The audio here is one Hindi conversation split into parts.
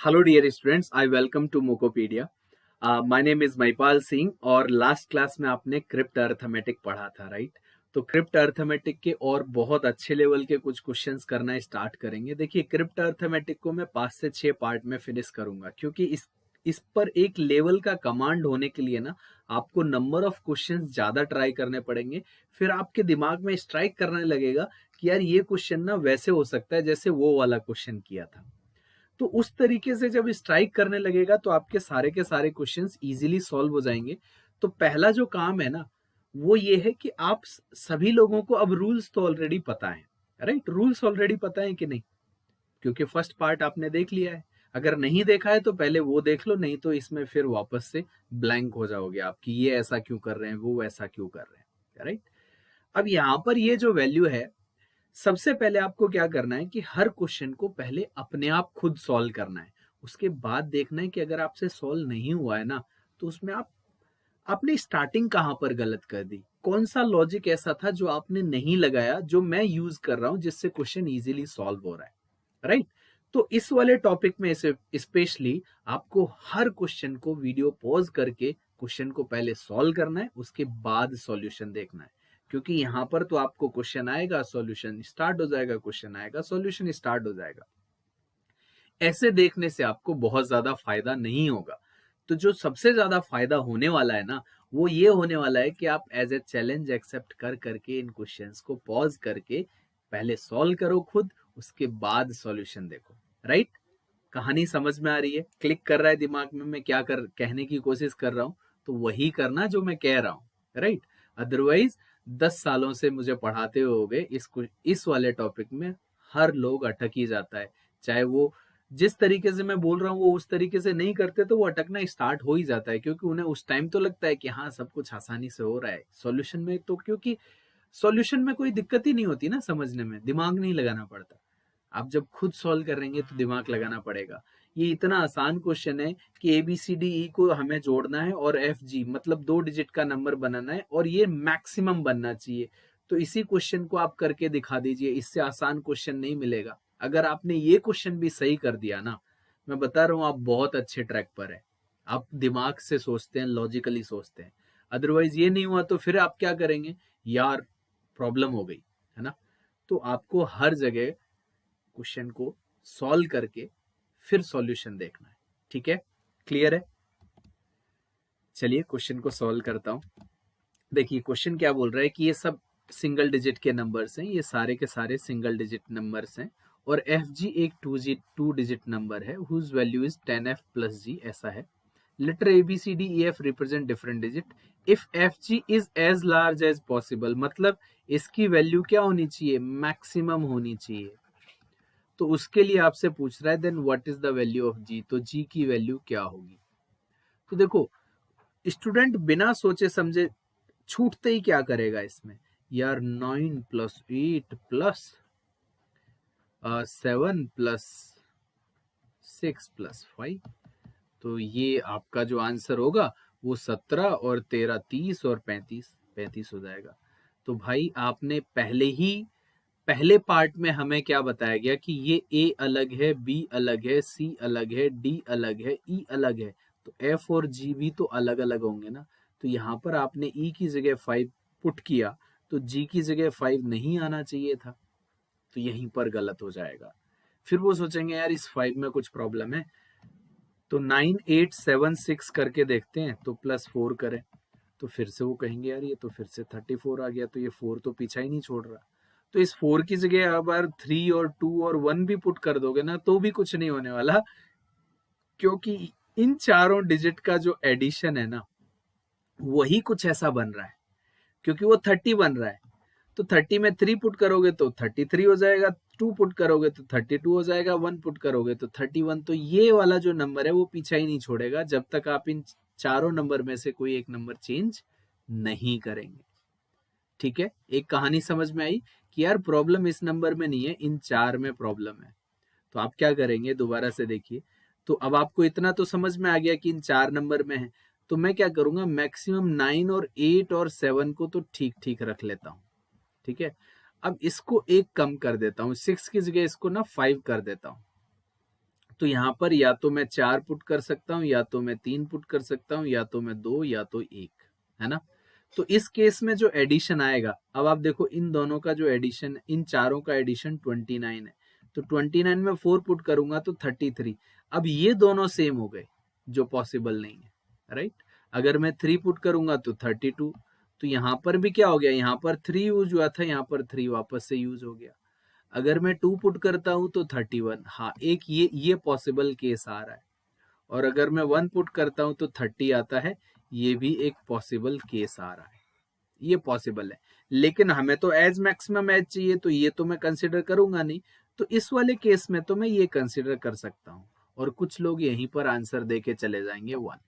Hello dear students, I welcome to Mocopedia. My name is Mahipal Singh और लास्ट क्लास में आपने क्रिप्ट अर्थमेटिक पढ़ा था, राइट? तो क्रिप्ट अर्थमेटिक के और बहुत अच्छे लेवल के कुछ क्वेश्चंस करना स्टार्ट करेंगे। देखिए, क्रिप्ट अर्थमेटिक को मैं 5 से 6 पार्ट में फिनिश करूंगा, क्योंकि इस पर एक लेवल का कमांड होने के लिए ना आपको नंबर ऑफ क्वेश्चंस ज्यादा ट्राई करने पड़ेंगे। फिर आपके दिमाग में स्ट्राइक करने लगेगा कि यार ये क्वेश्चन ना वैसे हो सकता है जैसे वो वाला क्वेश्चन किया था। तो उस तरीके से जब स्ट्राइक करने लगेगा तो आपके सारे के सारे क्वेश्चंस इजीली सॉल्व हो जाएंगे। तो पहला जो काम है ना, वो ये है कि आप सभी लोगों को अब रूल्स तो ऑलरेडी पता है, राइट? रूल्स ऑलरेडी पता है कि नहीं? क्योंकि फर्स्ट पार्ट आपने देख लिया है। अगर नहीं देखा है तो पहले वो देख लो, नहीं तो इसमें फिर वापस से ब्लैंक हो जाओगे आप कि ये ऐसा क्यों कर रहे हैं, वो ऐसा क्यों कर रहे हैं, राइट? अब यहाँ पर ये जो वैल्यू है, सबसे पहले आपको क्या करना है कि हर क्वेश्चन को पहले अपने आप खुद सॉल्व करना है। उसके बाद देखना है कि अगर आपसे सॉल्व नहीं हुआ है ना, तो उसमें आपने स्टार्टिंग कहां पर गलत कर दी, कौन सा लॉजिक ऐसा था जो आपने नहीं लगाया, जो मैं यूज कर रहा हूं जिससे क्वेश्चन इजीली सॉल्व हो रहा है, राइट? तो इस वाले टॉपिक में स्पेशली आपको हर क्वेश्चन को वीडियो पॉज करके क्वेश्चन को पहले सॉल्व करना है, उसके बाद सॉल्यूशन देखना है। क्योंकि यहाँ पर तो आपको क्वेश्चन आएगा, सॉल्यूशन स्टार्ट हो जाएगा, क्वेश्चन आएगा, सॉल्यूशन स्टार्ट हो जाएगा। ऐसे देखने से आपको बहुत ज्यादा फायदा नहीं होगा। तो जो सबसे ज्यादा फायदा होने वाला है ना, वो ये होने वाला है कि आप एज ए चैलेंज एक्सेप्ट कर करके इन क्वेश्चंस को पॉज करके पहले सॉल्व करो खुद, उसके बाद सॉल्यूशन देखो, राइट? कहानी समझ में आ रही है? क्लिक कर रहा है दिमाग में मैं क्या कहने की कोशिश कर रहा हूँ? तो वही करना जो मैं कह रहा हूँ, राइट? अदरवाइज 10 सालों से मुझे पढ़ाते हुए इस वाले टॉपिक में हर लोग अटक ही जाता है। चाहे वो जिस तरीके से मैं बोल रहा हूँ वो उस तरीके से नहीं करते तो वो अटकना स्टार्ट हो ही जाता है, क्योंकि उन्हें उस टाइम तो लगता है कि हाँ सब कुछ आसानी से हो रहा है सॉल्यूशन में, तो क्योंकि सॉल्यूशन में कोई दिक्कत ही नहीं होती ना, समझने में दिमाग नहीं लगाना पड़ता। आप जब खुद सॉल्व करेंगे तो दिमाग लगाना पड़ेगा। ये इतना आसान क्वेश्चन है कि ए बी सी डी ई को हमें जोड़ना है और एफ जी मतलब 2 डिजिट का नंबर बनाना है और ये मैक्सिमम बनना चाहिए। तो इसी क्वेश्चन को आप करके दिखा दीजिए, इससे आसान क्वेश्चन नहीं मिलेगा। अगर आपने ये क्वेश्चन भी सही कर दिया ना, मैं बता रहा हूँ आप बहुत अच्छे ट्रैक पर है। आप दिमाग से सोचते हैं, लॉजिकली सोचते हैं। अदरवाइज ये नहीं हुआ तो फिर आप क्या करेंगे? यार प्रॉब्लम हो गई, है ना? तो आपको हर जगह क्वेश्चन को सॉल्व करके फिर सॉल्यूशन देखना है, ठीक है? क्लियर है? चलिए क्वेश्चन को सॉल्व करता हूं। देखिए क्वेश्चन क्या बोल रहा है कि ये सब सिंगल डिजिट के नंबर्स हैं, ये सारे के सारे सिंगल डिजिट नंबर्स हैं और एफ जी एक 2 डिजिट नंबर है whose value is 10f plus G, ऐसा है। Letter A B C D E F represent different digit. If F G is as large as possible, मतलब इसकी वैल्यू क्या होनी चाहिए? मैक्सिमम होनी चाहिए। तो उसके लिए आपसे पूछ रहा है then what is the value of G, तो जी की वैल्यू क्या होगी? तो देखो, स्टूडेंट बिना सोचे समझे छूटते ही क्या करेगा इसमें? यार 9 + 8 + 7 + 6 + 5, तो ये आपका जो आंसर होगा वो 17 और 13 30 और 35 35 हो जाएगा। तो भाई आपने पहले पार्ट में हमें क्या बताया गया कि ये ए अलग है, बी अलग है, सी अलग है, डी अलग है, ई अलग है, तो एफ और जी भी तो अलग अलग होंगे ना। तो यहाँ पर आपने ई की जगह 5 पुट किया, तो जी की जगह 5 नहीं आना चाहिए था, तो यहीं पर गलत हो जाएगा। फिर वो सोचेंगे यार इस 5 में कुछ प्रॉब्लम है, तो 9 8 7 6 करके देखते हैं, तो +4 करें, तो फिर से वो कहेंगे यार ये तो फिर से 34 आ गया, तो ये 4 तो पीछा ही नहीं छोड़ रहा। तो इस 4 की जगह अगर 3 और 2 और 1 भी पुट कर दोगे ना तो भी कुछ नहीं होने वाला, क्योंकि इन चारों डिजिट का जो एडिशन है ना, वही कुछ ऐसा बन रहा है। क्योंकि वो 30 बन रहा है, तो 30 में 3 पुट करोगे तो 33 हो जाएगा, 2 पुट करोगे तो 32 हो जाएगा, 1 पुट करोगे तो 31। तो ये वाला जो नंबर है वो पीछा ही नहीं छोड़ेगा जब तक आप इन चारों नंबर में से कोई एक नंबर चेंज नहीं करेंगे। ठीक है, एक कहानी समझ में आई कि यार प्रॉब्लम इस नंबर में नहीं है, इन चार में प्रॉब्लम है। तो आप क्या करेंगे, दोबारा से देखिए। तो अब आपको इतना तो समझ में आ गया कि इन चार नंबर में है, तो मैं क्या करूंगा, मैक्सिमम 9 और 8 और 7 को तो ठीक ठीक रख लेता हूं, ठीक है? अब इसको एक कम कर देता हूं, 6 की जगह इसको ना 5 कर देता हूं। तो यहाँ पर या तो मैं 4 पुट कर सकता हूँ, या तो मैं 3 पुट कर सकता हूँ, या तो मैं 2, या तो 1, है ना। तो इस केस में जो एडिशन आएगा, अब आप देखो इन दोनों का जो एडिशन, इन चारों का एडिशन 29 है, तो 29 में 4 पुट करूंगा तो 33। अब ये दोनों सेम हो गए जो पॉसिबल नहीं है, राइट। अगर मैं 3 पुट करूंगा तो 32, तो यहाँ पर भी क्या हो गया, यहाँ पर 3 यूज हुआ था, यहाँ पर 3 वापस से यूज हो गया। अगर मैं 2 पुट करता हूं तो 31, हाँ एक ये पॉसिबल केस आ रहा है। और अगर मैं 1 पुट करता हूं तो 30 आता है, ये भी एक पॉसिबल केस आ रहा है, ये पॉसिबल है। लेकिन हमें तो एज मैक्सिमम एज चाहिए, तो ये तो मैं कंसिडर करूंगा नहीं। तो इस वाले केस में तो मैं ये कंसिडर कर सकता हूं। और कुछ लोग यहीं पर आंसर दे के चले जाएंगे 1।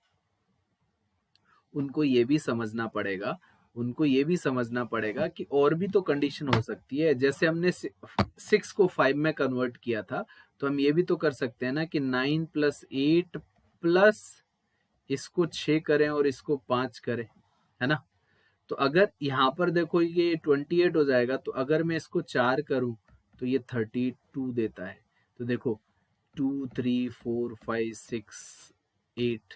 उनको ये भी समझना पड़ेगा, उनको ये भी समझना पड़ेगा कि और भी तो कंडीशन हो सकती है। जैसे हमने 6 को 5 में कन्वर्ट किया था, तो हम ये भी तो कर सकते हैं ना कि 9 + 8 प्लस इसको 6 करें और इसको 5 करें, है ना। तो अगर यहाँ पर देखो ये 28 हो जाएगा, तो अगर मैं इसको 4 करूं तो ये 32 देता है। तो देखो 2, 3, 4, 5, 6, 8,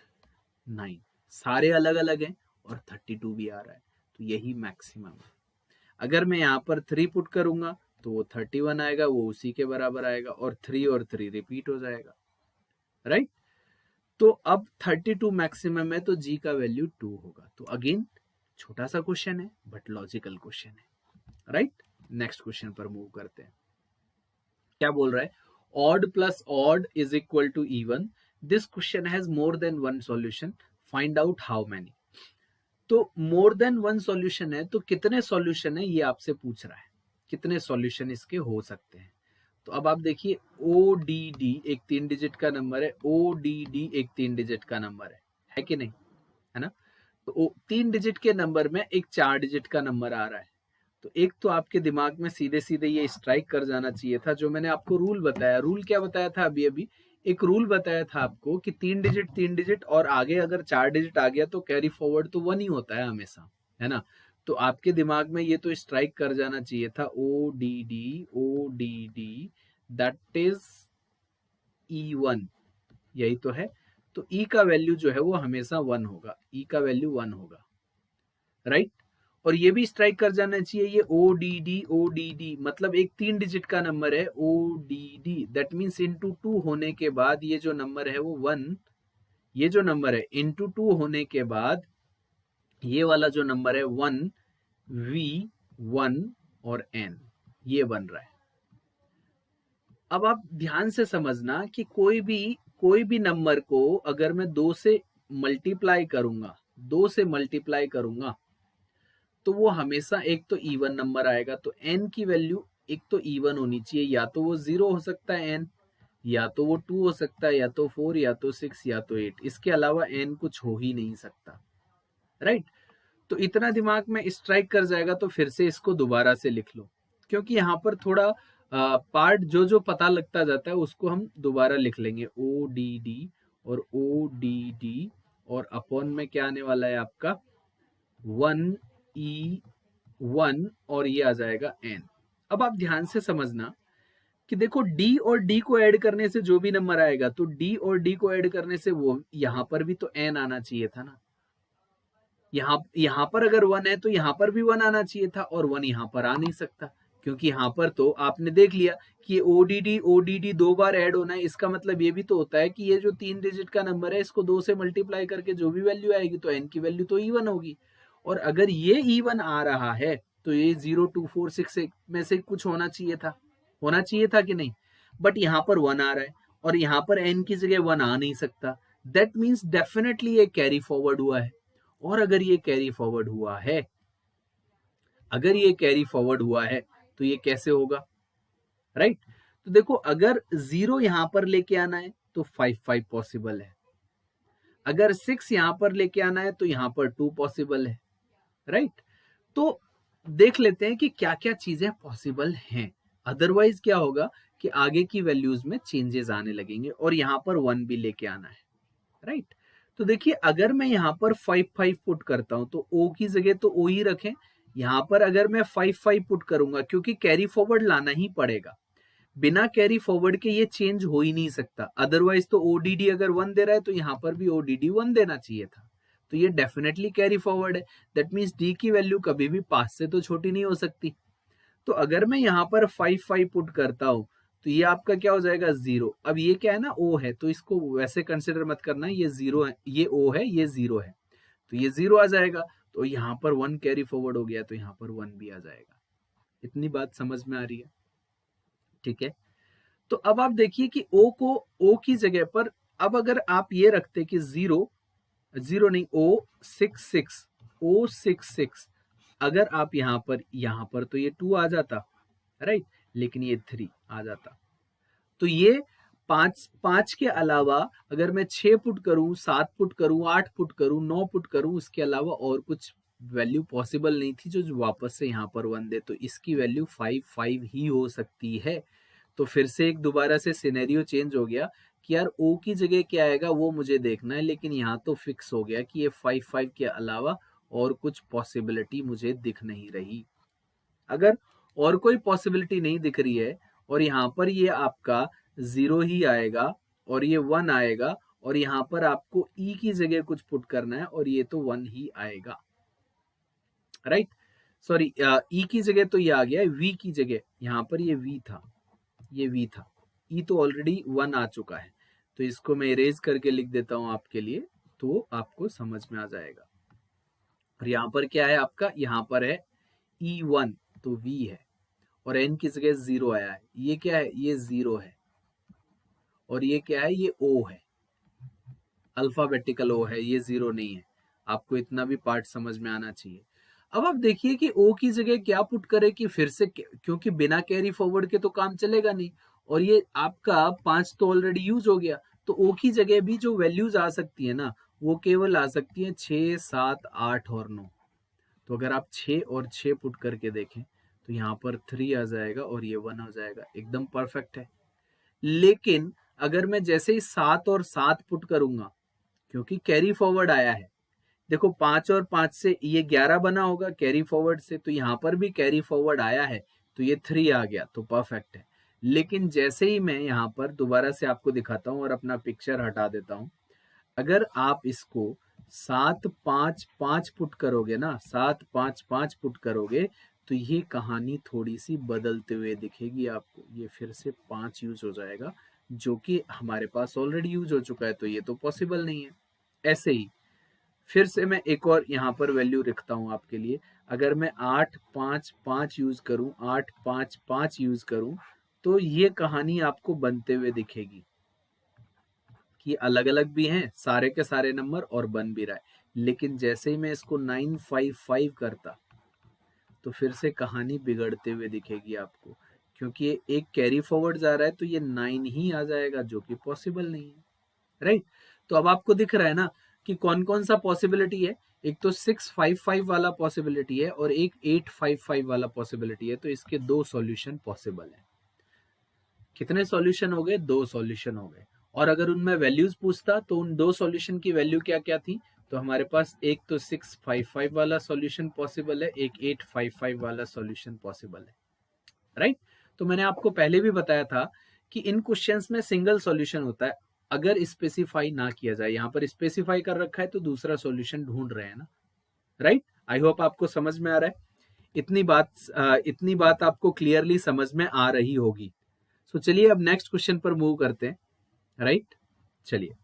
9 सारे अलग अलग हैं और 32 भी आ रहा है, तो यही मैक्सिमम है। अगर मैं यहाँ पर 3 पुट करूंगा तो वो 31 आएगा, वो उसी के बराबर आएगा, और 3 और 3 रिपीट हो जाएगा, राइट। तो अब 32 मैक्सिमम है, तो जी का वैल्यू 2 होगा। तो अगेन छोटा सा क्वेश्चन है बट लॉजिकल क्वेश्चन है, राइट। नेक्स्ट क्वेश्चन पर मूव करते हैं। क्या बोल रहा है, odd plus odd is equal to even, this question has more than one solution, find out how many. तो मोर देन वन सॉल्यूशन है, तो कितने सॉल्यूशन है ये आपसे पूछ रहा है, कितने सॉल्यूशन इसके हो सकते हैं। तो अब आप देखिए ODD एक 3 डिजिट का नंबर है, ODD एक 3 डिजिट का नंबर है कि नहीं, है ना। तो 3 डिजिट के नंबर में एक 4 डिजिट का नंबर आ रहा है। तो एक तो आपके दिमाग में सीधे सीधे ये स्ट्राइक कर जाना चाहिए था, जो मैंने आपको रूल बताया। रूल क्या बताया था अभी अभी, एक रूल बताया था आपको कि 3 डिजिट और आगे अगर 4 डिजिट आ गया तो कैरी फॉरवर्ड तो 1 ही होता है हमेशा, है ना। तो आपके दिमाग में ये तो स्ट्राइक कर जाना चाहिए था, ODD दैट इज E1, यही तो है। तो E का वैल्यू जो है वो हमेशा 1 होगा, E का वैल्यू 1 होगा, राइट। और ये भी स्ट्राइक कर जाना चाहिए, ये ODD मतलब एक 3 डिजिट का नंबर है ODD, दैट मीन्स इंटू 2 होने के बाद ये जो नंबर है वो 1, ये जो नंबर है इंटू 2 होने के बाद ये वाला जो नंबर है 1, V1 और N, ये बन रहा है। अब आप ध्यान से समझना कि कोई भी नंबर को अगर मैं 2 से मल्टीप्लाई करूंगा, 2 से मल्टीप्लाई करूंगा, तो वो हमेशा एक तो इवन नंबर आएगा। तो n की वैल्यू एक तो इवन होनी चाहिए, या तो वो 0 हो सकता है n, या तो वो 2 हो सकता है, या तो 4, या तो 6, या तो 8, इसके अलावा n कुछ हो ही नहीं सकता, राइट। तो इतना दिमाग में स्ट्राइक कर जाएगा, तो फिर से इसको दोबारा से लिख लो, क्योंकि यहाँ पर थोड़ा पार्ट जो पता लगता जाता है उसको हम दोबारा लिख लेंगे। ODD और ODD और अपॉन में क्या आने वाला है आपका 1E1 और ये आ जाएगा n। अब आप ध्यान से समझना कि देखो D और D को ऐड करने से जो भी नंबर आएगा, तो D और D को ऐड करने से वो यहां पर भी तो n आना चाहिए था ना। यहां पर अगर 1 है तो यहां पर भी 1 आना चाहिए था, और 1 यहां पर आ नहीं सकता, क्योंकि यहां पर तो आपने देख लिया कि ODD 2 बार ऐड होना है। इसका मतलब ये भी तो होता है कि ये जो 3 डिजिट का नंबर है इसको 2 से मल्टीप्लाई करके जो भी वैल्यू आएगी तो n की वैल्यू तो इवन होगी। और अगर ये इवन आ रहा है तो ये 0, 2, 4, 6 में से कुछ होना चाहिए था कि नहीं। बट यहाँ पर 1 आ रहा है और यहाँ पर n की जगह 1 आ नहीं सकता, दैट मीन्स डेफिनेटली ये कैरी फॉरवर्ड हुआ है। और अगर ये कैरी फॉरवर्ड हुआ है तो ये कैसे होगा, राइट। तो देखो अगर 0 यहां पर लेके आना है तो 5 पॉसिबल है, अगर 6 यहां पर लेके आना है तो यहां पर 2 पॉसिबल है, राइट। तो देख लेते हैं कि क्या क्या चीजें पॉसिबल हैं, अदरवाइज क्या होगा कि आगे की वैल्यूज में चेंजेस आने लगेंगे और यहां पर 1 भी लेके आना है, राइट। तो देखिए अगर मैं यहाँ पर 5 पुट करता हूं तो O की जगह तो O ही रखें। यहाँ पर अगर मैं 5 पुट करूंगा क्योंकि कैरी फॉरवर्ड लाना ही पड़ेगा, बिना कैरी फॉरवर्ड के ये चेंज हो ही नहीं सकता, अदरवाइज तो ओडीडी अगर 1 दे रहा है तो यहाँ पर भी ओडीडी 1 देना चाहिए था, तो ये डेफिनेटली कैरी फॉरवर्ड है। दैट मीन्स डी की वैल्यू कभी भी 5 से तो छोटी नहीं हो सकती। तो अगर मैं यहाँ पर 5 पुट करता हूँ तो ये आपका क्या हो जाएगा 0। अब ये क्या है ना ओ है, तो इसको वैसे कंसिडर मत करना, ये 0 है, ये ओ है, ये 0 है, तो ये 0 आ जाएगा। तो यहाँ पर 1 कैरी फॉरवर्ड हो गया, तो यहाँ पर 1 भी आ जाएगा। इतनी बात समझ में आ रही है? ठीक है। तो अब आप देखिए कि ओ को ओ की जगह पर, अब अगर आप ये रखते कि 0 नहीं O66 अगर आप यहां पर तो ये 2 आ जाता, राइट, लेकिन ये 3 आ जाता। तो ये 5 के अलावा अगर मैं 6 पुट करूं, 7 पुट करूं, 8 पुट करूं, 9 पुट करूं, उसके अलावा और कुछ वैल्यू पॉसिबल नहीं थी जो वापस से यहाँ पर 1 दे, तो इसकी वैल्यू 5 ही हो सकती है। तो फिर से एक दोबारा से सिनेरियो चेंज हो गया कि यार ओ की जगह क्या आएगा वो मुझे देखना है, लेकिन यहाँ तो फिक्स हो गया कि ये 5 के अलावा और कुछ पॉसिबिलिटी मुझे दिख नहीं रही। अगर और कोई पॉसिबिलिटी नहीं दिख रही है और यहाँ पर ये आपका 0 ही आएगा और ये 1 आएगा और यहाँ पर आपको ई की जगह कुछ पुट करना है और ये तो 1 ही आएगा, राइट। सॉरी, ई की जगह तो ये आ गया, वी की जगह यहाँ पर ये वी था, ये वी था, ई तो ऑलरेडी 1 आ चुका है, तो इसको मैं इरेज करके लिख देता हूं आपके लिए, तो आपको समझ में आ जाएगा। और यहाँ पर क्या है आपका, यहाँ पर है E1, तो V है, और N की जगह 0 आया है, ये क्या है, ये 0 है, और ये क्या है, ये O है, अल्फाबेटिकल O है, ये 0 नहीं है। आपको इतना भी पार्ट समझ में आना चाहिए। अब आप देखिए कि O की जगह क्या पुट करे कि फिर से, क्योंकि बिना कैरी फॉरवर्ड के तो काम चलेगा नहीं, और ये आपका 5 तो ऑलरेडी यूज हो गया, तो O की जगह भी जो वैल्यूज आ सकती है ना, वो केवल आ सकती है 6, 7, 8 और 9। तो अगर आप 6 और 6 पुट करके देखें तो यहाँ पर 3 आ जाएगा और ये 1 हो जाएगा, एकदम परफेक्ट है। लेकिन अगर मैं जैसे ही 7 और 7 पुट करूंगा, क्योंकि कैरी फॉरवर्ड आया है, देखो 5 और 5 से ये 11 बना होगा कैरी फॉरवर्ड से, तो यहाँ पर भी कैरी फॉरवर्ड आया है, तो ये 3 आ गया, तो परफेक्ट है। लेकिन जैसे ही मैं यहाँ पर दोबारा से आपको दिखाता हूँ और अपना पिक्चर हटा देता हूँ, अगर आप इसको 7-5-5 पुट करोगे ना, 7-5-5 पुट करोगे, तो ये कहानी थोड़ी सी बदलते हुए दिखेगी आपको। ये फिर से 5 यूज हो जाएगा, जो कि हमारे पास ऑलरेडी यूज हो चुका है, तो ये तो पॉसिबल नहीं है। ऐसे ही फिर से मैं एक और यहाँ पर वैल्यू रखता हूँ आपके लिए। अगर मैं 8-5-5 यूज करूँ, 8-5-5 यूज करूँ, तो ये कहानी आपको बनते हुए दिखेगी कि अलग अलग भी हैं सारे के सारे नंबर और बन भी रहा है। लेकिन जैसे ही मैं इसको 955 करता, तो फिर से कहानी बिगड़ते हुए दिखेगी आपको, क्योंकि ये एक कैरी फॉरवर्ड जा रहा है, तो ये 9 ही आ जाएगा, जो कि पॉसिबल नहीं है, राइट। तो अब आपको दिख रहा है ना कि कौन कौन सा पॉसिबिलिटी है। एक तो 655 वाला पॉसिबिलिटी है और एक 855 वाला पॉसिबिलिटी है, तो इसके 2 सॉल्यूशन पॉसिबल है। कितने सॉल्यूशन हो गए, 2 सॉल्यूशन हो गए। और अगर उनमें वैल्यूज पूछता तो उन 2 सॉल्यूशन की वैल्यू क्या क्या थी, तो हमारे पास एक तो 655 वाला सॉल्यूशन पॉसिबल है, एक 855 वाला सॉल्यूशन पॉसिबल है, राइट। तो मैंने आपको पहले भी बताया था कि इन क्वेश्चंस में सिंगल सॉल्यूशन होता है अगर स्पेसिफाई ना किया जाए। यहाँ पर स्पेसिफाई कर रखा है तो दूसरा सॉल्यूशन ढूंढ रहे हैं ना, राइट। आई होप आपको समझ में आ रहा है। इतनी बात आपको क्लियरली समझ में आ रही होगी। सो चलिए अब नेक्स्ट क्वेश्चन पर मूव करते हैं, राइट। चलिए,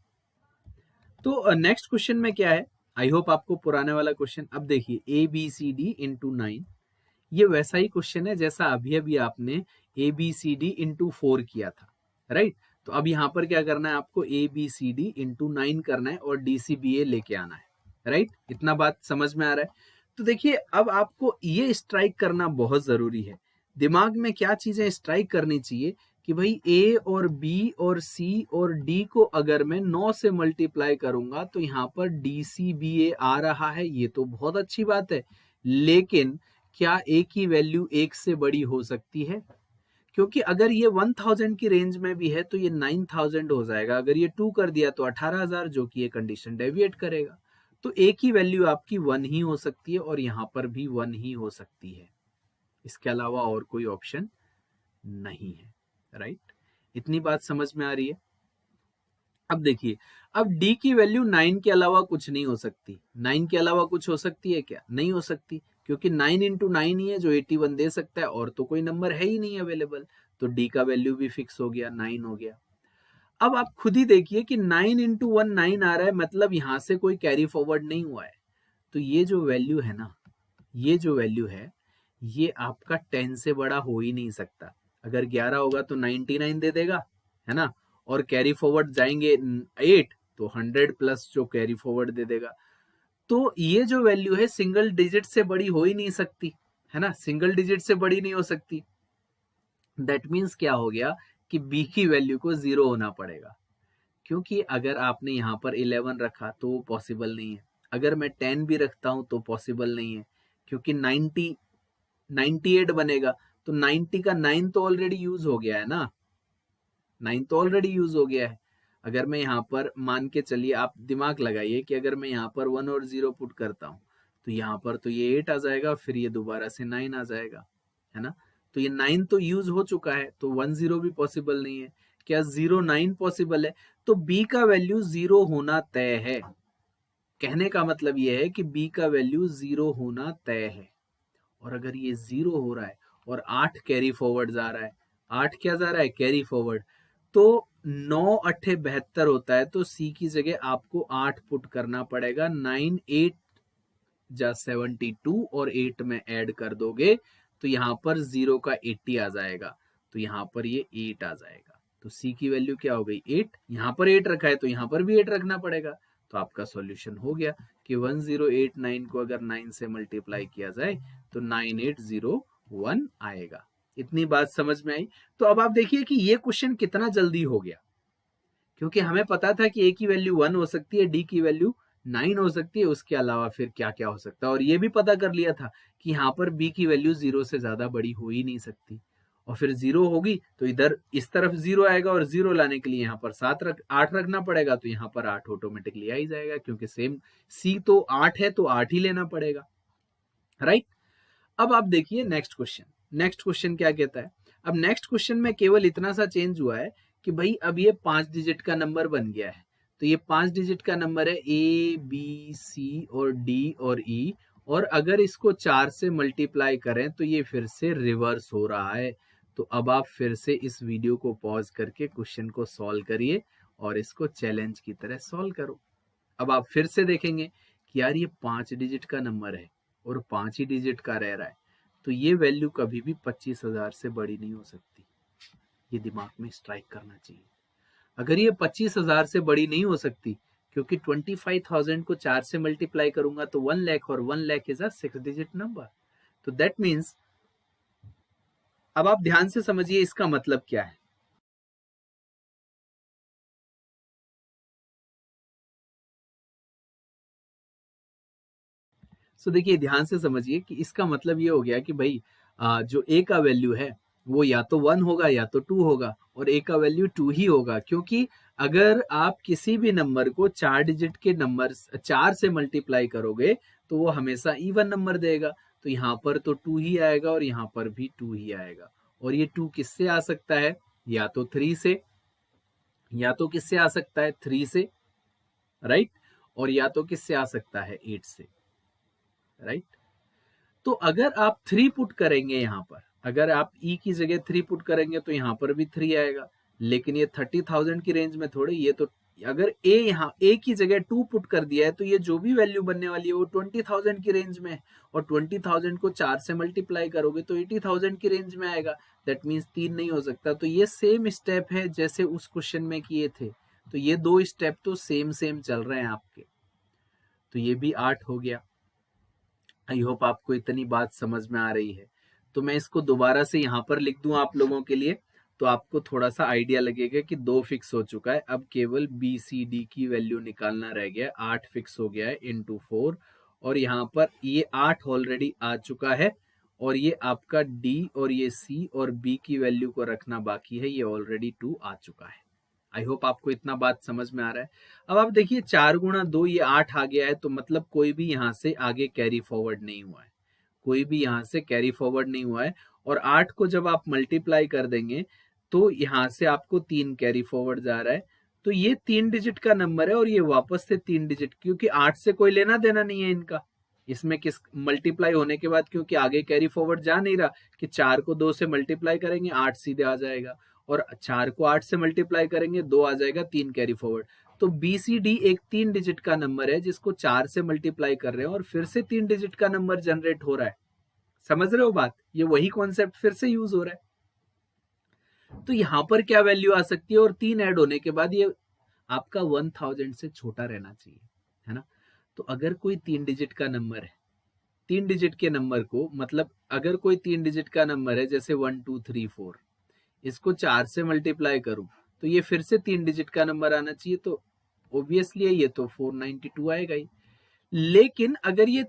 तो नेक्स्ट क्वेश्चन में क्या है, आई होप आपको पुराने वाला क्वेश्चन, अब देखिए ABCD इंटू 9, ये वैसा ही क्वेश्चन है जैसा अभी अभी आपने ABCD इंटू 4 किया था, राइट। तो अब यहाँ पर क्या करना है, आपको ABCD इंटू 9 करना है और DCBA लेके आना है, राइट। इतना बात समझ में आ रहा है। तो देखिए अब आपको ये स्ट्राइक करना बहुत जरूरी है। दिमाग में क्या चीजें स्ट्राइक करनी चाहिए कि भाई A और B और C और D को अगर मैं 9 से मल्टीप्लाई करूंगा तो यहाँ पर DCBA आ रहा है, ये तो बहुत अच्छी बात है। लेकिन क्या A की वैल्यू 1 से बड़ी हो सकती है? क्योंकि अगर ये 1000 की रेंज में भी है तो ये 9000 हो जाएगा, अगर ये 2 कर दिया तो 18000, जो कि ये कंडीशन डेविएट करेगा। तो A की वैल्यू आपकी 1 ही हो सकती है और यहाँ पर भी 1 ही हो सकती है, इसके अलावा और कोई ऑप्शन नहीं है, राइट? इतनी बात समझ में आ रही है? अब देखिए, अब डी की वैल्यू 9 के अलावा कुछ नहीं हो सकती। 9 के अलावा कुछ हो सकती है क्या? नहीं हो सकती, क्योंकि 9 इंटू 9 ही है जो 81 दे सकता है, और तो कोई नंबर है ही नहीं अवेलेबल। तो डी का वैल्यू भी फिक्स हो गया, 9 हो गया। अब आप खुद ही देखिए कि 9 इंटू 1 9 आ रहा है, मतलब यहां से कोई कैरी फॉरवर्ड नहीं हुआ है। तो ये जो वैल्यू है ना, ये जो वैल्यू है, ये आपका 10 से बड़ा हो ही नहीं सकता। अगर 11 होगा तो 99 दे देगा, है ना? और कैरी फॉरवर्ड जाएंगे 8, तो 100 प्लस जो कैरी फॉरवर्ड दे देगा। तो ये जो वैल्यू है सिंगल डिजिट से बड़ी हो ही नहीं सकती, है ना? सिंगल डिजिट से बड़ी नहीं हो सकती। दैट मीन्स क्या हो गया कि बी की वैल्यू को 0 होना पड़ेगा, क्योंकि अगर आपने यहाँ पर 11 रखा तो वो पॉसिबल नहीं है। अगर मैं 10 भी रखता हूं तो पॉसिबल नहीं है, क्योंकि 98 बनेगा, तो 90 का 9 तो ऑलरेडी यूज हो गया है ना, 9 तो ऑलरेडी यूज हो गया है। अगर मैं यहाँ पर मान के चलिए, आप दिमाग लगाइए कि अगर मैं यहाँ पर 1 और 0 पुट करता हूँ, तो यहाँ पर तो ये 8 आ जाएगा, फिर ये दोबारा से 9 आ जाएगा, है ना? तो ये 9 तो यूज हो चुका है, तो 1 0 भी पॉसिबल नहीं है। क्या 0 9 पॉसिबल है? तो बी का वैल्यू 0 होना तय है। कहने का मतलब ये है कि बी का वैल्यू 0 होना तय है। और अगर ये 0 हो रहा है और 8 कैरी फॉरवर्ड जा रहा है, 8 क्या जा रहा है? Carry forward. तो 9 अट्ठे 72 होता है, तो सी की जगह आपको 8 पुट करना पड़ेगा। 9 8 जा 72, और 8 में ऐड कर दोगे तो यहाँ पर 0 का 80 आ जाएगा, तो यहाँ पर ये 8 आ जाएगा। तो सी की वैल्यू क्या हो गई? 8। यहाँ पर 8 रखा है तो यहाँ पर भी 8 रखना पड़ेगा। तो आपका सॉल्यूशन हो गया कि 1089 को अगर 9 से मल्टीप्लाई किया जाए तो 9801 आएगा। इतनी बात समझ में आई? तो अब आप देखिए कि ये क्वेश्चन कितना जल्दी हो गया, क्योंकि हमें पता था कि ए की वैल्यू 1 हो सकती है, डी की वैल्यू 9 हो सकती है, उसके अलावा फिर क्या क्या हो सकता है। और ये भी पता कर लिया था कि यहाँ पर बी की वैल्यू 0 से ज्यादा बड़ी हो ही नहीं सकती, और फिर 0 होगी तो इधर इस तरफ 0 आएगा, और 0 लाने के लिए यहाँ पर 8 रखना पड़ेगा, तो यहाँ पर 8 ऑटोमेटिकली आ ही जाएगा, क्योंकि सेम सी तो 8 है, तो 8 ही लेना पड़ेगा, राइट? अब आप देखिए नेक्स्ट क्वेश्चन। नेक्स्ट क्वेश्चन क्या कहता है? अब नेक्स्ट क्वेश्चन में केवल इतना सा चेंज हुआ है कि भाई अब ये 5 डिजिट का नंबर बन गया है। तो ये 5 डिजिट का नंबर है, ए बी सी और डी और ई, और अगर इसको 4 से मल्टीप्लाई करें तो ये फिर से रिवर्स हो रहा है। तो अब आप फिर से इस वीडियो को पॉज करके क्वेश्चन को सॉल्व करिए और इसको चैलेंज की तरह सॉल्व करो। अब आप फिर से देखेंगे कि यार ये 5 डिजिट का नंबर है और 5 ही डिजिट का रह रहा है, तो ये वैल्यू कभी भी 25,000 से बड़ी नहीं हो सकती। ये दिमाग में स्ट्राइक करना चाहिए। अगर ये 25,000 से बड़ी नहीं हो सकती, क्योंकि 25,000 को 4 से मल्टीप्लाई करूंगा तो 1 लाख, और 1 lakh is a 6 digit number. तो दैट मीन्स, अब आप ध्यान से समझिए इसका मतलब क्या है। सो देखिए, ध्यान से समझिए कि इसका मतलब ये हो गया कि भाई जो ए का वैल्यू है वो या तो 1 होगा या तो 2 होगा, और ए का वैल्यू 2 ही होगा, क्योंकि अगर आप किसी भी नंबर को 4 डिजिट के नंबर 4 से मल्टीप्लाई करोगे तो वो हमेशा इवन नंबर देगा। तो यहाँ पर तो 2 ही आएगा और यहाँ पर भी 2 ही आएगा। और ये 2 किससे आ सकता है? या तो 3 से, या तो किससे आ सकता है? 3 से, राइट? और या तो किससे आ सकता है? 8 से, राइट? तो अगर आप 3 पुट करेंगे यहाँ पर, अगर आप ई की जगह 3 पुट करेंगे तो यहाँ पर भी 3 आएगा, लेकिन ये 30,000 की रेंज में थोड़ी, ये तो अगर ए यहाँ ए की जगह 2 पुट कर दिया है तो ये जो भी वैल्यू बनने वाली है वो 20,000 की रेंज में है, और 20,000 को 4 से मल्टीप्लाई करोगे तो 80,000 की रेंज में आएगा। दैट मीन्स 3 नहीं हो सकता। तो ये सेम स्टेप है जैसे उस क्वेश्चन में किए थे, तो ये 2 स्टेप तो सेम सेम चल रहे हैं आपके। तो ये भी 8 हो गया। आई होप आपको इतनी बात समझ में आ रही है। तो मैं इसको दोबारा से यहाँ पर लिख दूं आप लोगों के लिए, तो आपको थोड़ा सा आइडिया लगेगा कि 2 फिक्स हो चुका है, अब केवल बी सी डी की वैल्यू निकालना रह गया। 8 फिक्स हो गया है इंटू 4, और यहाँ पर ये 8 ऑलरेडी आ चुका है, और ये आपका डी और ये सी और बी की वैल्यू को रखना बाकी है, ये ऑलरेडी 2 आ चुका है। आई होप आपको इतना बात समझ में आ रहा है। अब आप देखिए 4 गुणा 2, ये 8 आ गया है, तो मतलब कोई भी यहाँ से आगे कैरी फॉरवर्ड नहीं हुआ है, कोई भी यहाँ से कैरी फॉरवर्ड नहीं हुआ है। और 8 को जब आप मल्टीप्लाई कर देंगे तो यहाँ से आपको 3 कैरी फॉरवर्ड जा रहा है, तो ये 3 डिजिट का नंबर है और ये वापस से 3 डिजिट, क्योंकि 8 से कोई लेना देना नहीं है इनका, इसमें किस मल्टीप्लाई होने के बाद क्योंकि आगे कैरी फॉरवर्ड जा नहीं रहा, कि 4 को 2 से मल्टीप्लाई करेंगे 8 सीधे आ जाएगा, और 4 को 8 से मल्टीप्लाई करेंगे 2 आ जाएगा, 3 कैरी फॉरवर्ड। तो BCD एक 3 डिजिट का नंबर है जिसको 4 से मल्टीप्लाई कर रहे हैं और फिर से 3 डिजिट का नंबर जनरेट हो रहा है। समझ रहे हो बात? ये वही कॉन्सेप्ट फिर से यूज हो रहा है। तो यहां पर क्या वैल्यू आ सकती है, और 3 ऐड होने के बाद ये आपका 1000 से छोटा रहना चाहिए, है ना। तो अगर कोई 3 डिजिट का नंबर है, 3 डिजिट के नंबर को, मतलब अगर कोई 3 डिजिट का नंबर है जैसे 1 2 3 4, इसको 4 से मल्टीप्लाई करूं तो ये फिर से 3 डिजिट का नंबर आना चाहिए, तो ऑब्वियसली ये तो 492 आएगा ही। लेकिन अगर ये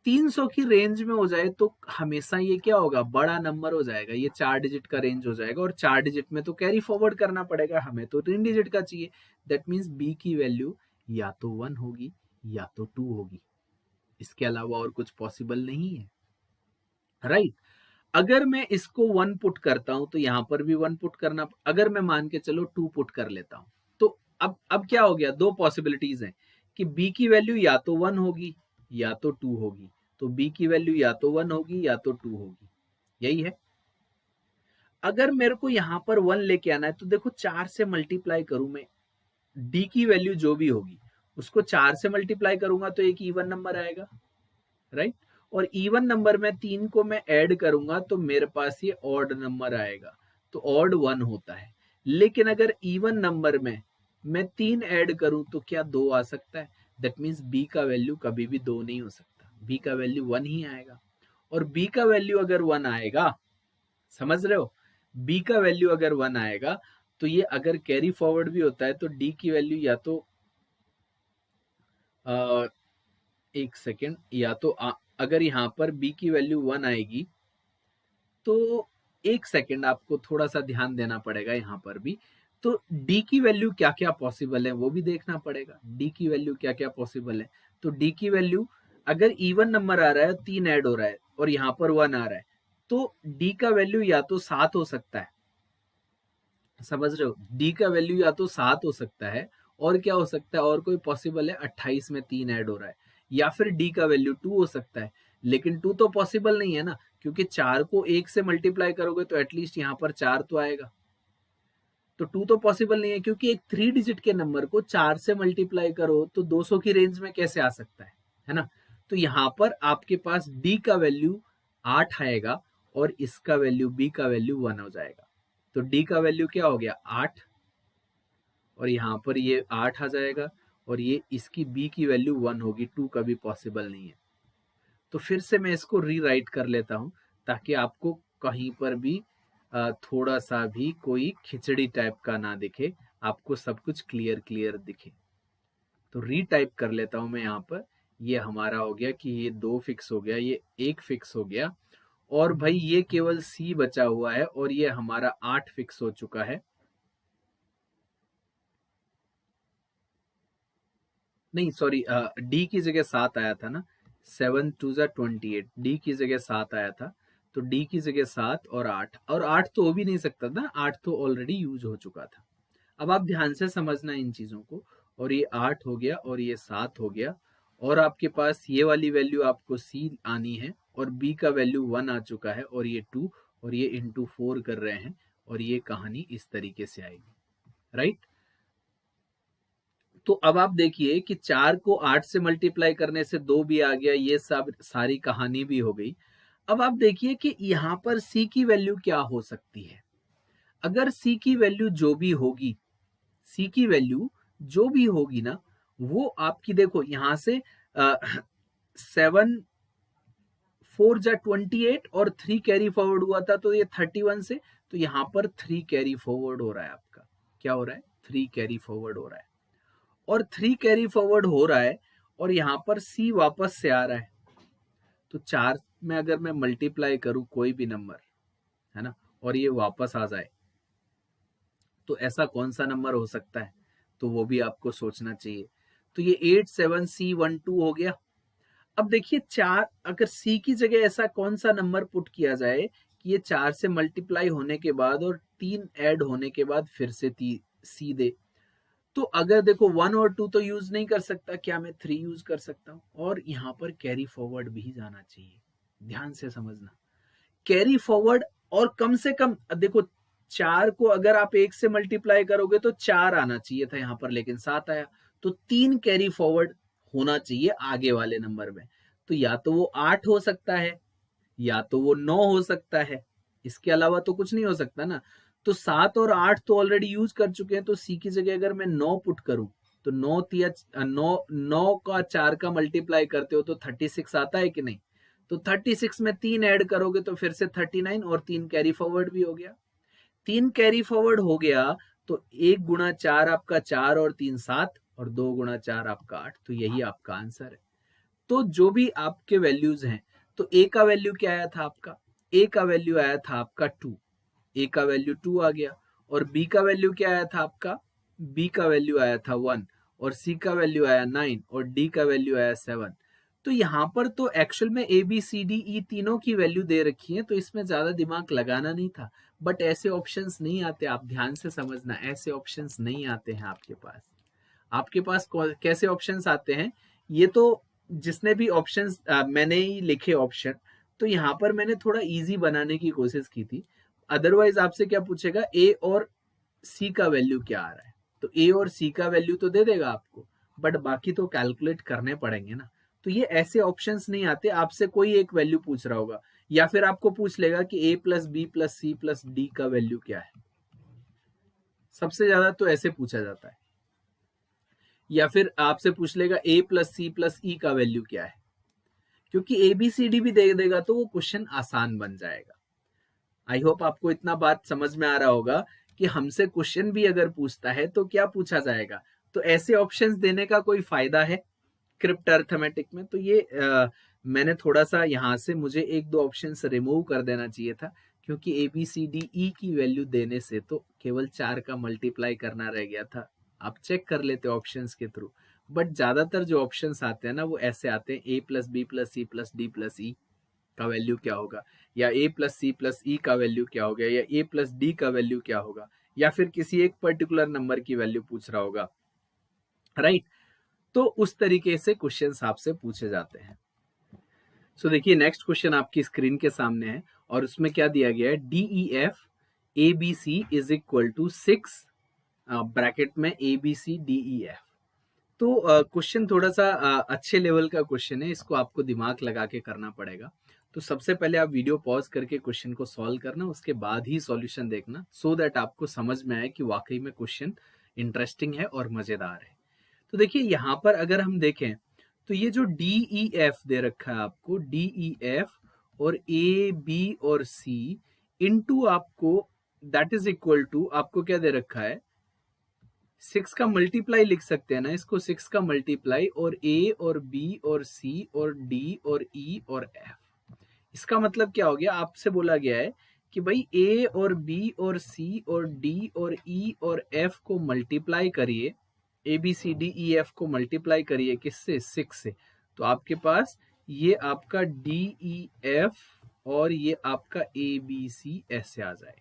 300 की रेंज में हो जाए तो हमेशा ये क्या होगा, बड़ा नंबर हो जाएगा, ये 4 डिजिट का रेंज हो जाएगा, और 4 डिजिट में तो कैरी फॉरवर्ड करना पड़ेगा, हमें तो 3 डिजिट का चाहिए। दैट मीन्स बी की वैल्यू या तो 1 होगी या तो 2 होगी, इसके अलावा और कुछ पॉसिबल नहीं है, राइट। अगर मैं इसको 1 पुट करता हूं तो यहां पर भी 1 पुट करना, अगर मैं मान के चलो 2 पुट कर लेता हूं तो अब क्या हो गया, दो पॉसिबिलिटीज हैं कि बी की वैल्यू या तो 1 होगी या तो 2 होगी, तो बी की वैल्यू या तो 1 होगी या तो 2 होगी, यही है। अगर मेरे को यहां पर 1 लेके आना है तो देखो 4 से मल्टीप्लाई करूं मैं, डी की वैल्यू जो भी होगी उसको 4 से मल्टीप्लाई करूंगा तो एक इवन नंबर आएगा, राइट। और इवन नंबर में 3 को मैं ऐड करूंगा तो मेरे पास ये ऑड नंबर आएगा, तो ऑड 1 होता है। लेकिन अगर इवन नंबर में मैं 3 ऐड करूं तो क्या 2 आ सकता है? दैट मीन्स बी का वैल्यू कभी भी 2 नहीं हो सकता, बी का वैल्यू 1 ही आएगा। और बी का वैल्यू अगर 1 आएगा, समझ रहे हो, बी का वैल्यू अगर 1 आएगा तो ये अगर कैरी फॉरवर्ड भी होता है तो डी की वैल्यू या तो एक सेकेंड, या तो अगर यहाँ पर b की वैल्यू 1 आएगी तो एक सेकेंड आपको थोड़ा सा ध्यान देना पड़ेगा यहाँ पर भी। तो d की वैल्यू क्या क्या पॉसिबल है वो भी देखना पड़ेगा, d की वैल्यू क्या क्या पॉसिबल है। तो d की वैल्यू अगर इवन नंबर आ रहा है, 3 ऐड हो रहा है और यहाँ पर 1 आ रहा है, तो d का वैल्यू या तो 7 हो सकता है, समझ रहे हो, d का वैल्यू या तो 7 हो सकता है, और क्या हो सकता है, और कोई पॉसिबल है, 28 में 3 ऐड हो रहा है, या फिर d का वैल्यू 2 हो सकता है। लेकिन 2 तो पॉसिबल नहीं है ना, क्योंकि 4 को 1 से मल्टीप्लाई करोगे तो एटलीस्ट यहाँ पर 4 तो आएगा, तो 2 तो पॉसिबल नहीं है, क्योंकि एक 3 डिजिट के नंबर को 4 से मल्टीप्लाई करो तो 200 की रेंज में कैसे आ सकता है ना। तो यहाँ पर आपके पास d का वैल्यू 8 आएगा और इसका वैल्यू, b का वैल्यू 1 हो जाएगा। तो d का वैल्यू क्या हो गया, 8, और यहाँ पर ये 8 आ जाएगा, और ये इसकी b की वैल्यू 1 होगी, 2 कभी पॉसिबल नहीं है। तो फिर से मैं इसको रीराइट कर लेता हूं ताकि आपको कहीं पर भी थोड़ा सा भी कोई खिचड़ी टाइप का ना दिखे, आपको सब कुछ क्लियर क्लियर दिखे। तो रीटाइप कर लेता हूं मैं यहाँ पर। ये हमारा हो गया कि ये 2 फिक्स हो गया, ये 1 फिक्स हो गया, और भाई ये केवल सी बचा हुआ है, और ये हमारा 8 फिक्स हो चुका है। नहीं सॉरी, डी की जगह 7 आया था ना, 7 2 जा 28, डी की जगह 7 आया था, तो डी की जगह 7 और 8, और 8 तो हो भी नहीं सकता था, 8 तो ऑलरेडी यूज हो चुका था। अब आप ध्यान से समझना इन चीजों को, और ये 8 हो गया और ये 7 हो गया, और आपके पास ये वाली वैल्यू आपको सी आनी है, और बी का वैल्यू 1 आ चुका है, और ये 2, और ये इंटू 4 कर रहे हैं, और ये कहानी इस तरीके से आएगी, राइट। तो अब आप देखिए कि 4 को 8 से मल्टीप्लाई करने से 2 भी आ गया, ये सब सारी कहानी भी हो गई। अब आप देखिए कि यहाँ पर c की वैल्यू क्या हो सकती है। अगर c की वैल्यू जो भी होगी, c की वैल्यू जो भी होगी ना, वो आपकी देखो यहाँ से 7 4 जा 28 और 3 कैरी फॉरवर्ड हुआ था, तो ये 31 से, तो यहाँ पर 3 कैरी फॉरवर्ड हो रहा है आपका, क्या हो रहा है, 3 कैरी फॉरवर्ड हो रहा है, और 3 कैरी फॉरवर्ड हो रहा है, और यहाँ पर c वापस से आ रहा है। तो 4 में अगर मैं मल्टीप्लाई करूं कोई भी नंबर, है ना, और ये वापस आ जाए, तो ऐसा कौन सा नंबर हो सकता है, तो वो भी आपको सोचना चाहिए। तो ये 87C12 हो गया। अब देखिए 4, अगर c की जगह ऐसा कौन सा नंबर पुट किया जाए कि ये 4 से मल्टीप्लाई होने के बाद और 3 ऐड होने के बाद फिर से सी दे। तो अगर देखो 1 और 2 तो यूज नहीं कर सकता, क्या मैं 3 यूज कर सकता हूँ? और यहाँ पर कैरी फॉरवर्ड भी जाना चाहिए, ध्यान से समझना। कैरी फॉरवर्ड, और कम से कम देखो 4 को अगर आप 1 से मल्टीप्लाई करोगे तो 4 आना चाहिए था यहाँ पर, लेकिन 7 आया। तो 3 कैरी फॉरवर्ड होना चाहिए आगे वाले नंबर में। तो या तो वो 8 हो सकता है, या तो वो 9 हो सकता है, इसके अलावा तो कुछ नहीं हो सकता ना। तो 7 और 8 तो ऑलरेडी यूज कर चुके हैं, तो सी की जगह अगर मैं 9 पुट करूं तो 9 का 4 का मल्टीप्लाई करते हो तो 36 आता है कि नहीं? तो 36 में 3 ऐड करोगे तो फिर से 39, और 3 कैरी फॉरवर्ड भी हो गया। 3 कैरी फॉरवर्ड हो गया तो 1 गुणा 4 आपका 4 और 3 7, और 2 गुणा 4 आपका 8। तो यही आपका आंसर है। तो जो भी आपके वैल्यूज हैं, तो ए का वैल्यू क्या आया था आपका? ए का वैल्यू आया था आपका 2, ए का वैल्यू 2 आ गया। और बी का वैल्यू क्या आया था आपका? बी का वैल्यू आया था 1, और सी का वैल्यू आया 9, और डी का वैल्यू आया 7। तो यहाँ पर तो एक्चुअल में ए बी सी डी ई तीनों की वैल्यू दे रखी है, तो इसमें ज्यादा दिमाग लगाना नहीं था। बट ऐसे ऑप्शंस नहीं आते, आप ध्यान से समझना, ऐसे ऑप्शंस नहीं आते हैं आपके पास। आपके पास कैसे ऑप्शंस आते हैं? ये तो जिसने भी ऑप्शंस मैंने ही लिखे ऑप्शन, तो यहाँ पर मैंने थोड़ा इजी बनाने की कोशिश की थी। अदरवाइज आपसे क्या पूछेगा, ए और सी का वैल्यू क्या आ रहा है? तो ए और सी का वैल्यू तो दे देगा आपको, बट बाकी तो कैलकुलेट करने पड़ेंगे ना। तो ये ऐसे ऑप्शंस नहीं आते। आपसे कोई एक वैल्यू पूछ रहा होगा, या फिर आपको पूछ लेगा कि A plus B plus C plus D का वैल्यू क्या है। सबसे ज्यादा तो ऐसे पूछा जाता है। या फिर आपसे पूछ लेगा ए प्लस सी प्लस ई का वैल्यू क्या है, क्योंकि ए बी सी डी भी दे देगा तो वो क्वेश्चन आसान बन जाएगा। आई होप आपको इतना बात समझ में आ रहा होगा कि हमसे क्वेश्चन भी अगर पूछता है तो क्या पूछा जाएगा। तो ऐसे ऑप्शंस देने का कोई फायदा है क्रिप्ट अर्थमेटिक में? तो ये मैंने थोड़ा सा यहाँ से मुझे 1-2 ऑप्शंस रिमूव कर देना चाहिए था, क्योंकि ए बी सी डी ई की वैल्यू देने से तो केवल 4 का मल्टीप्लाई करना रह गया था। आप चेक कर लेते ऑप्शंस के थ्रू। बट ज्यादातर जो ऑप्शंस आते हैं ना, वो ऐसे आते हैं, A plus B plus C plus D plus E का वैल्यू क्या होगा, या ए प्लस सी प्लस ई का वैल्यू क्या होगा, या ए प्लस डी का वैल्यू क्या होगा, या फिर किसी एक पर्टिकुलर नंबर की वैल्यू पूछ रहा होगा, राइट? तो उस तरीके से क्वेश्चंस आपसे पूछे जाते हैं। सो देखिए, नेक्स्ट क्वेश्चन आपकी स्क्रीन के सामने है, और उसमें क्या दिया गया है, D E F A B C is equal to 6 bracket में A B C D E F. तो क्वेश्चन थोड़ा सा अच्छे लेवल का क्वेश्चन है, इसको आपको दिमाग लगा के करना पड़ेगा। तो सबसे पहले आप वीडियो पॉज करके क्वेश्चन को सॉल्व करना, उसके बाद ही सॉल्यूशन देखना, सो दैट आपको समझ में आए कि वाकई में क्वेश्चन इंटरेस्टिंग है और मजेदार है। तो देखिए, यहाँ पर अगर हम देखें तो ये जो डी ई एफ दे रखा है आपको, डी ई एफ और ए बी और सी इनटू आपको, दैट इज इक्वल टू, आपको क्या दे रखा है, 6 का मल्टीप्लाई लिख सकते हैं ना इसको, 6 का मल्टीप्लाई, और ए और बी और सी और डी और ई और एफ। इसका मतलब क्या हो गया, आपसे बोला गया है कि भाई ए और बी और सी और डी और ई और एफ को मल्टीप्लाई करिए, A B C D E F को मल्टीप्लाई करिए किससे, 6 से। तो आपके पास ये आपका डी ई एफ और ये आपका ए बी सी ऐसे आ जाए।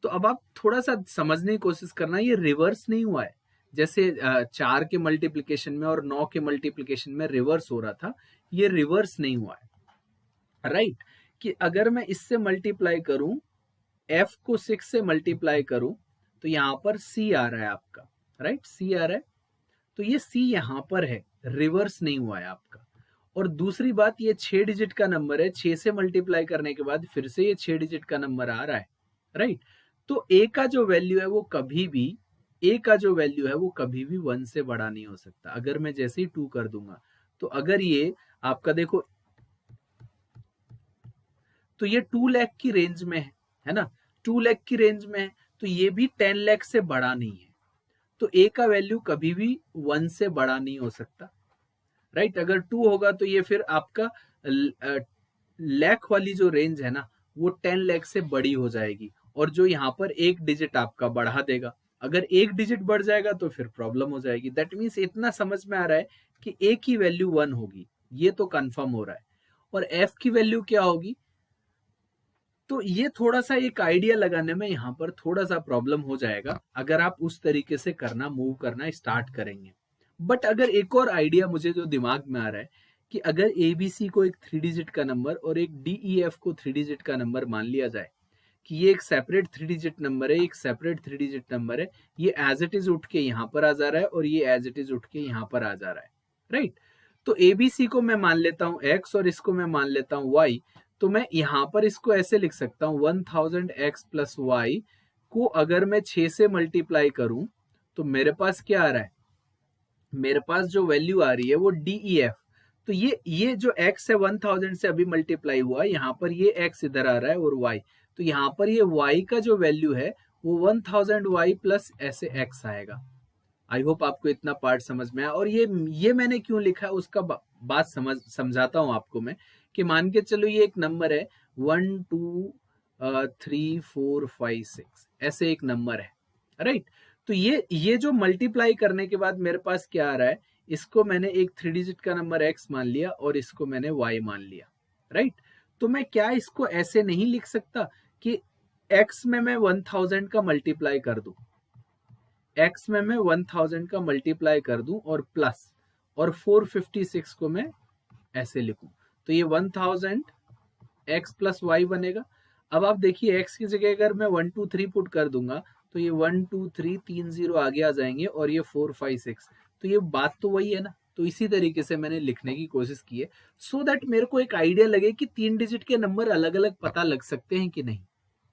तो अब आप थोड़ा सा समझने की कोशिश करना, ये रिवर्स नहीं हुआ है, जैसे 4 के मल्टीप्लिकेशन में और 9 के मल्टीप्लिकेशन में रिवर्स हो रहा था, ये रिवर्स नहीं हुआ है, राइट? कि अगर मैं इससे मल्टीप्लाई करूं, f को 6 से मल्टीप्लाई करूं, तो यहां पर c आ रहा है आपका, राइट? c आ रहा है, तो ये c यहां पर है, रिवर्स नहीं हुआ है आपका। और दूसरी बात, ये 6 डिजिट का नंबर है, 6 से मल्टीप्लाई करने के बाद फिर से ये 6 डिजिट का नंबर आ रहा है, राइट? तो a का जो वैल्यू है वो कभी भी, a का जो वैल्यू है वो कभी भी 1 से बड़ा नहीं हो सकता। अगर मैं जैसे ही 2 कर दूंगा, तो अगर ये आपका देखो, तो ये 2 लाख की रेंज में है ना, 2 लाख की रेंज में है, तो ये भी 10 लाख से बड़ा नहीं है। तो a का वैल्यू कभी भी 1 से बड़ा नहीं हो सकता, राइट? अगर 2 होगा तो ये फिर आपका लाख वाली जो रेंज है ना, वो 10 लाख से बड़ी हो जाएगी, और जो यहाँ पर एक डिजिट आपका बढ़ा देगा। अगर एक डिजिट बढ़ जाएगा तो फिर प्रॉब्लम हो जाएगी। दैट मीन्स इतना समझ में आ रहा है कि a की वैल्यू 1 होगी, ये तो कंफर्म हो रहा है। और f की वैल्यू क्या होगी, तो ये थोड़ा सा एक आइडिया लगाने में यहाँ पर थोड़ा सा प्रॉब्लम हो जाएगा अगर आप उस तरीके से करना मूव करना स्टार्ट करेंगे। बट अगर एक और आइडिया मुझे जो दिमाग में आ रहा है कि अगर एबीसी को एक 3 डिजिट का नंबर और एक डीईएफ को 3 डिजिट का नंबर मान लिया जाए कि ये एक सेपरेट 3 डिजिट नंबर है, एक सेपरेट 3 डिजिट नंबर है, ये एज इट इज उठ के यहाँ पर आ जा रहा है और ये एज इट इज उठ के यहाँ पर आ जा रहा है, राइट। तो एबीसी को मैं मान लेता हूँ एक्स और इसको मैं मान लेता हूँ वाई। तो मैं यहाँ पर इसको ऐसे लिख सकता हूँ 1000 एक्स प्लस वाई को अगर मैं 6 से मल्टीप्लाई करूं तो मेरे पास क्या आ रहा है, मेरे पास जो वैल्यू आ रही है वो डीईएफ। तो ये जो x है 1000 से अभी मल्टीप्लाई हुआ, यहाँ पर ये x इधर आ रहा है और y, तो यहाँ पर ये y का जो वैल्यू है वो 1000 y प्लस ऐसे x आएगा। आई होप आपको इतना पार्ट समझ में आया। और ये मैंने क्यों लिखा है उसका बात समझाता हूँ आपको मैं, कि मान के चलो ये एक नंबर है 1 2 3 4 5 6 ऐसे एक नंबर है, राइट। तो ये जो मल्टीप्लाई करने के बाद मेरे पास क्या आ रहा है, इसको मैंने एक 3 डिजिट का नंबर x मान लिया और इसको मैंने y मान लिया, राइट। तो मैं क्या इसको ऐसे नहीं लिख सकता कि x में मैं 1000 का मल्टीप्लाई कर दूं, x में मैं 1000 का मल्टीप्लाई कर दूं और प्लस और 456 को मैं ऐसे लिखूं, तो ये 1000 x प्लस वाई बनेगा। अब आप देखिए x की जगह अगर मैं 1 2 3 पुट कर दूंगा तो ये 1 2 3 3 0 आगे आ जाएंगे और ये 4 5 6, तो ये बात तो वही है ना। तो इसी तरीके से मैंने लिखने की कोशिश की है सो दैट मेरे को एक आइडिया लगे कि 3 डिजिट के नंबर अलग अलग पता लग सकते हैं कि नहीं,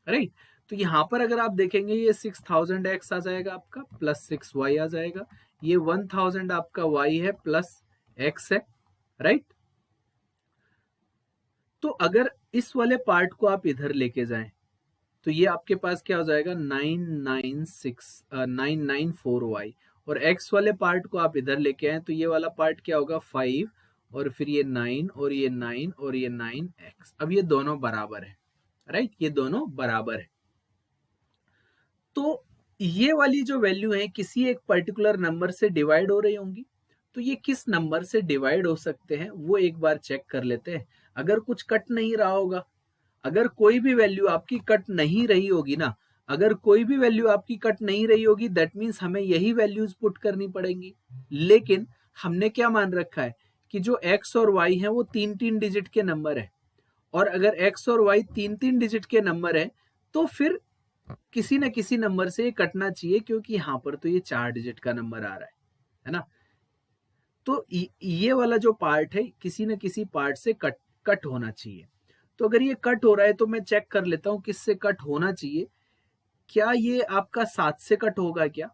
राइट। तो यहाँ पर अगर आप देखेंगे ये 6000 x आ जाएगा आपका प्लस 6 y आ जाएगा, ये 1000 आपका y है प्लस x है, राइट। तो अगर इस वाले पार्ट को आप इधर लेके जाएं तो ये आपके पास क्या हो जाएगा 994y, और x वाले पार्ट को आप इधर लेके आए तो ये वाला पार्ट क्या होगा 5 और फिर ये 9 और ये 9 और ये 9x। अब ये दोनों बराबर है, राइट, ये दोनों बराबर है। तो ये वाली जो वैल्यू है किसी एक पर्टिकुलर नंबर से डिवाइड हो रही होंगी, तो ये किस नंबर से डिवाइड हो सकते हैं वो एक बार चेक कर लेते हैं। अगर कुछ कट नहीं रहा होगा, अगर कोई भी वैल्यू आपकी कट नहीं रही होगी ना, अगर कोई भी वैल्यू आपकी कट नहीं रही होगी दैट मीन्स हमें यही वैल्यूज पुट करनी पड़ेंगी। लेकिन हमने क्या मान रखा है कि जो x और y है वो 3-3 डिजिट के नंबर है, और अगर x और y 3-3 डिजिट के नंबर है तो फिर किसी न किसी नंबर से ये कटना चाहिए, क्योंकि यहाँ पर तो ये 4 डिजिट का नंबर आ रहा है ना। तो ये वाला जो पार्ट है किसी न किसी पार्ट से कट होना चाहिए। तो अगर ये कट हो रहा है तो मैं चेक कर लेता हूँ किससे कट होना चाहिए। क्या ये आपका 7 से कट होगा क्या,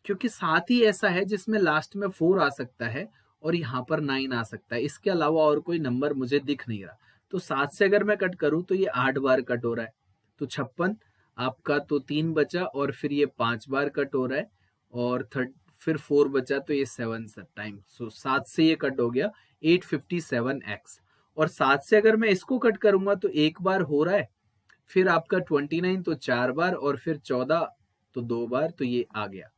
क्योंकि 7 ही ऐसा है जिसमें लास्ट में 4 आ सकता है और यहाँ पर 9 आ सकता है, इसके अलावा और कोई नंबर मुझे दिख नहीं रहा। तो 7 से अगर मैं कट करूं तो ये 8 बार कट हो रहा है, तो 56 आपका, तो 3 बचा और फिर ये 5 बार कट हो रहा है और फिर 4 बचा तो ये 7 टाइम, सो 7 से ये कट हो गया 857x। और 7 से अगर मैं इसको कट करूंगा तो 1 बार हो रहा है, फिर आपका 29 तो 4 बार और फिर 14 तो 2 बार, तो ये आ गया।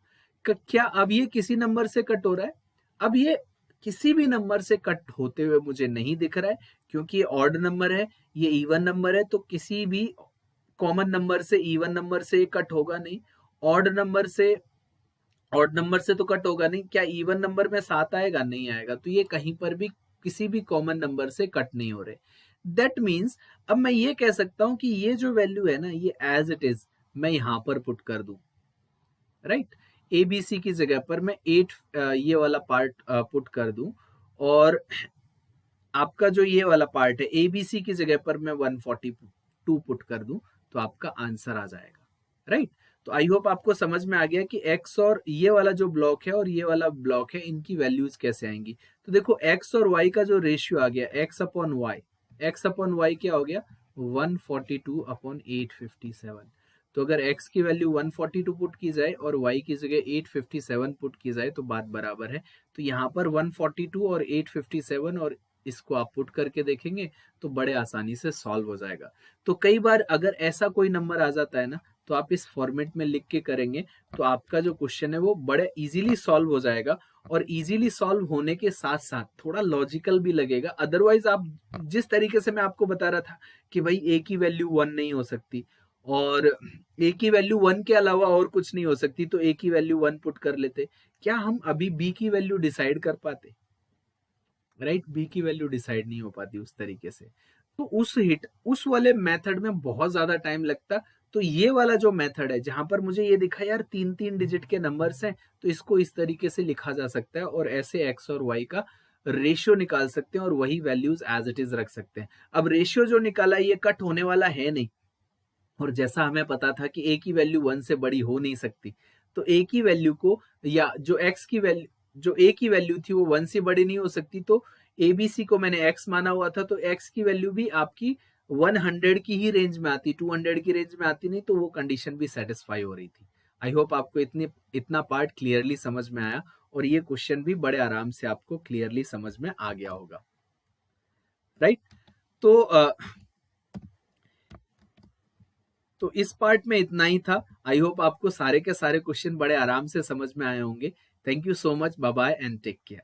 क्या अब ये किसी नंबर से कट हो रहा है? अब ये किसी भी नंबर से कट होते हुए मुझे नहीं दिख रहा है, क्योंकि ये ऑड नंबर है, ये इवन नंबर है, तो किसी भी कॉमन नंबर से इवन नंबर से ये कट होगा नहीं। ऑड नंबर से तो कट होगा नहीं। क्या इवन नंबर में 7 आएगा? नहीं आएगा। तो ये कहीं पर भी किसी भी कॉमन नंबर से कट नहीं हो रहे। दैट मीन्स अब मैं ये कह सकता हूं कि ये जो वैल्यू है ना, ये एज इट इज मैं यहां पर पुट कर दूं, राइट। एबीसी की जगह पर मैं 8 ये वाला पार्ट पुट कर दूं, और आपका जो ये वाला पार्ट है एबीसी की जगह पर मैं 142 पुट कर दूं, तो आपका आंसर आ जाएगा, राइट। तो आई होप आपको समझ में आ गया कि x और ये वाला जो ब्लॉक है और ये वाला ब्लॉक है, इनकी वैल्यूज कैसे आएंगी। तो देखो x और y का जो रेशियो आ गया x अपॉन y क्या हो गया 142 अपॉन 857। तो अगर x की वैल्यू 142 पुट की जाए और y की जगह 857 पुट की जाए तो बात बराबर है। तो यहाँ पर 142 और 857 और इसको आप पुट करके देखेंगे तो बड़े आसानी से सॉल्व हो जाएगा। तो कई बार अगर ऐसा कोई नंबर आ जाता है ना, तो आप इस फॉर्मेट में लिख के करेंगे तो आपका जो क्वेश्चन है वो बड़े इजीली सॉल्व हो जाएगा, और इजीली सॉल्व होने के साथ साथ थोड़ा लॉजिकल भी लगेगा। अदरवाइज आप जिस तरीके से मैं आपको बता रहा था कि भाई ए की वैल्यू 1 नहीं हो सकती और ए की वैल्यू 1 के अलावा और कुछ नहीं हो सकती, तो ए की वैल्यू 1 पुट कर लेते, क्या हम अभी बी की वैल्यू डिसाइड कर पाते? राइट, बी की वैल्यू डिसाइड नहीं हो पाती उस तरीके से। तो उस वाले मेथड में बहुत ज्यादा टाइम लगता। तो ये वाला जो मेथड है जहां पर मुझे ये दिखा यार 3-3 डिजिट के नंबर्स हैं, तो इसको इस तरीके से लिखा जा सकता है और ऐसे एक्स और वाई का रेशियो निकाल सकते हैं और वही वैल्यूज एज इट इज रख सकते हैं। अब रेशियो जो निकाला ये कट होने वाला है नहीं, और जैसा हमें पता था कि ए की वैल्यू 1 से बड़ी हो नहीं सकती, तो ए की वैल्यू को या जो एक्स की वैल्यू जो ए की वैल्यू थी वो 1 से बड़ी नहीं हो सकती, तो एबीसी को मैंने एक्स माना हुआ था, तो एक्स की वैल्यू भी आपकी 100 की ही रेंज में आती, 200 की रेंज में आती नहीं, तो वो कंडीशन भी सेटिस्फाई हो रही थी। आई होप आपको इतना पार्ट क्लियरली समझ में आया और ये क्वेश्चन भी बड़े आराम से आपको क्लियरली समझ में आ गया होगा, राइट। तो इस पार्ट में इतना ही था। आई होप आपको सारे के सारे क्वेश्चन बड़े आराम से समझ में आए होंगे। Thank you so much, bye bye and take care.